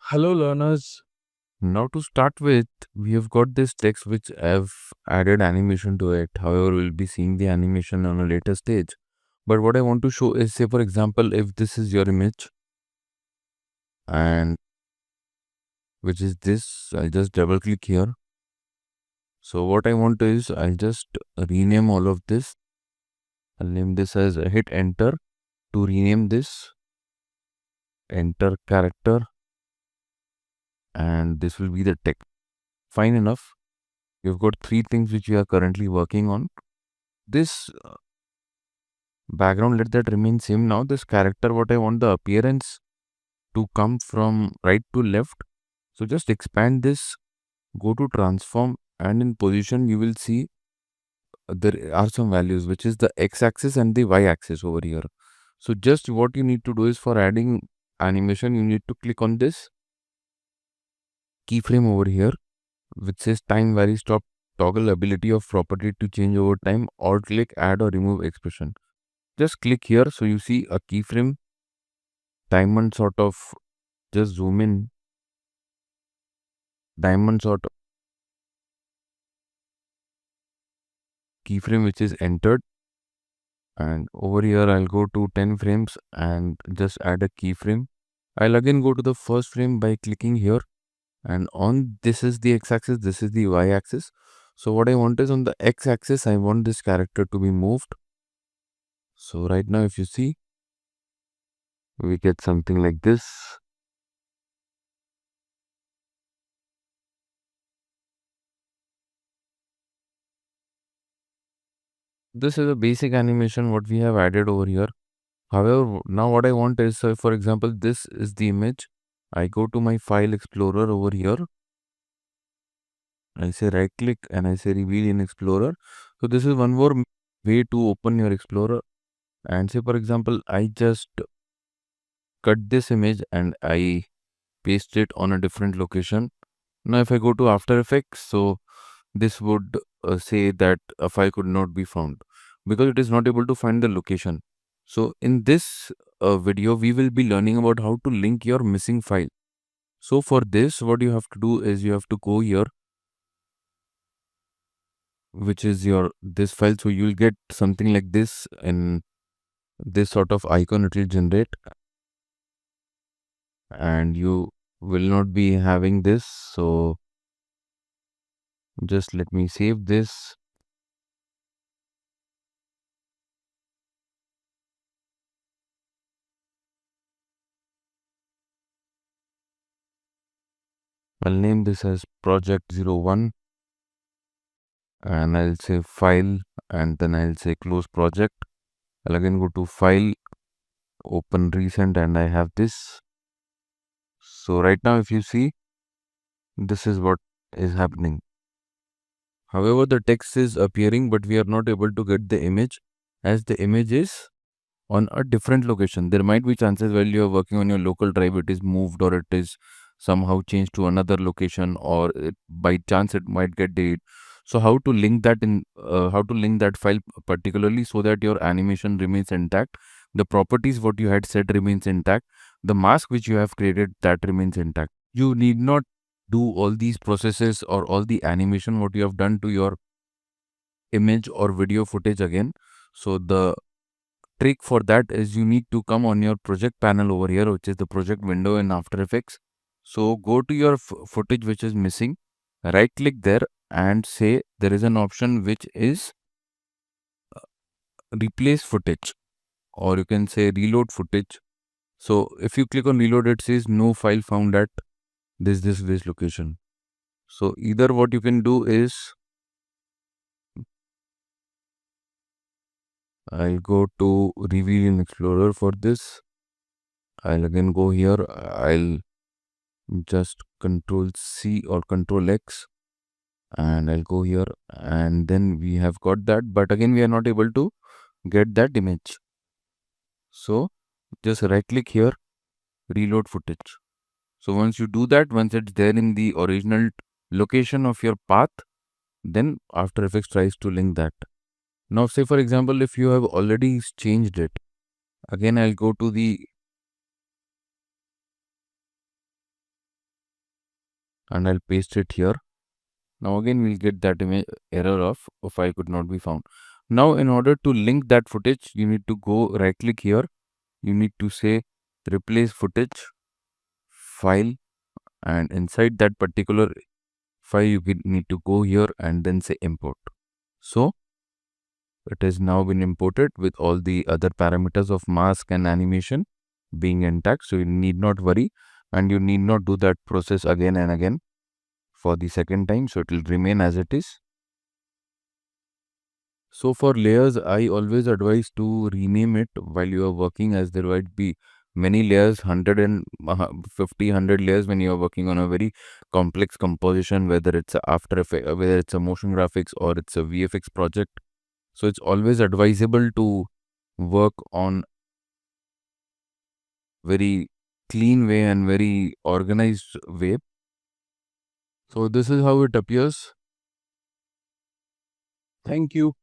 Hello, learners. Now, to start with, we have got this text which I've added animation to it. However, we'll be seeing the animation on a later stage. But what I want to show is, say, for example, if this is your image and which is this, I'll just double click here. So, what I want is, I'll just rename all of this. I'll name this as hit enter to rename this, enter character, and this will be the text. Fine enough. You've got three things which we are currently working on. This background, let that remain same. Now this character, what I want the appearance to come from right to left. So just expand this, go to transform, and in position you will see there are some values, which is the x-axis and the y-axis over here. So just what you need to do is, for adding animation, you need to click on this keyframe over here which says time vary stop toggle ability of property to change over time, or click add or remove expression. Just click here, so you see a keyframe diamond sort of, just zoom in, diamond sort of keyframe which is entered, and over here I'll go to 10 frames and just add a keyframe. I'll again go to the first frame by clicking here, and on this is the x-axis, this is the y-axis. So what I want is, on the x-axis I want this character to be moved. So right now if you see, we get something like this. This is a basic animation what we have added over here. However, now what I want is, so for example, this is the image. I go to my file explorer over here. I say right click and I say reveal in explorer. So this is one more way to open your explorer. And say for example, I just cut this image and I paste it on a different location. Now if I go to After Effects, so this would say that a file could not be found because it is not able to find the location. So in this video, we will be learning about how to link your missing file. So for this, what you have to do is, you have to go here, which is your this file. So you'll get something like this, in this sort of icon it will generate, and you will not be having this. So just let me save this. I'll name this as project 01, and I'll say file, and then I'll say close project. I'll again go to file, open recent, and I have this. So right now if you see, this is what is happening. However, the text is appearing, but we are not able to get the image, as the image is on a different location. There might be chances while you are working on your local drive, it is moved, or it is somehow changed to another location, or by chance it might get deleted. So how to link that in, how to link that file particularly, so that your animation remains intact, the properties what you had set remains intact, the mask which you have created, that remains intact. You need not do all these processes or all the animation what you have done to your image or video footage again. So the trick for that is, you need to come on your project panel over here, which is the project window in After Effects. So go to your footage which is missing, right click there, and say there is an option which is replace footage, or you can say reload footage. So if you click on reload, it says no file found at this location. So either what you can do is, I'll go to reveal in explorer for this. I'll again go here, I'll just control C or control X, and I'll go here, and then we have got that, but again we are not able to get that image. So just right click here, reload footage. So once you do that, once it's there in the original location of your path, then After Effects tries to link that. Now say for example, if you have already changed it, again I'll go to the and I'll paste it here. Now again we'll get that image error of file could not be found. Now in order to link that footage, you need to go right click here. You need to say replace footage file, and inside that particular file you need to go here and then say import. So it has now been imported with all the other parameters of mask and animation being intact. So you need not worry, and you need not do that process again and again for the second time. So it will remain as it is. So for layers, I always advise to rename it while you are working, as there might be many layers, 150, 100 layers when you are working on a very complex composition, whether it's a After Effects, whether it's a motion graphics or it's a VFX project. So it's always advisable to work on very clean way and very organized way. So this is how it appears. Thank you.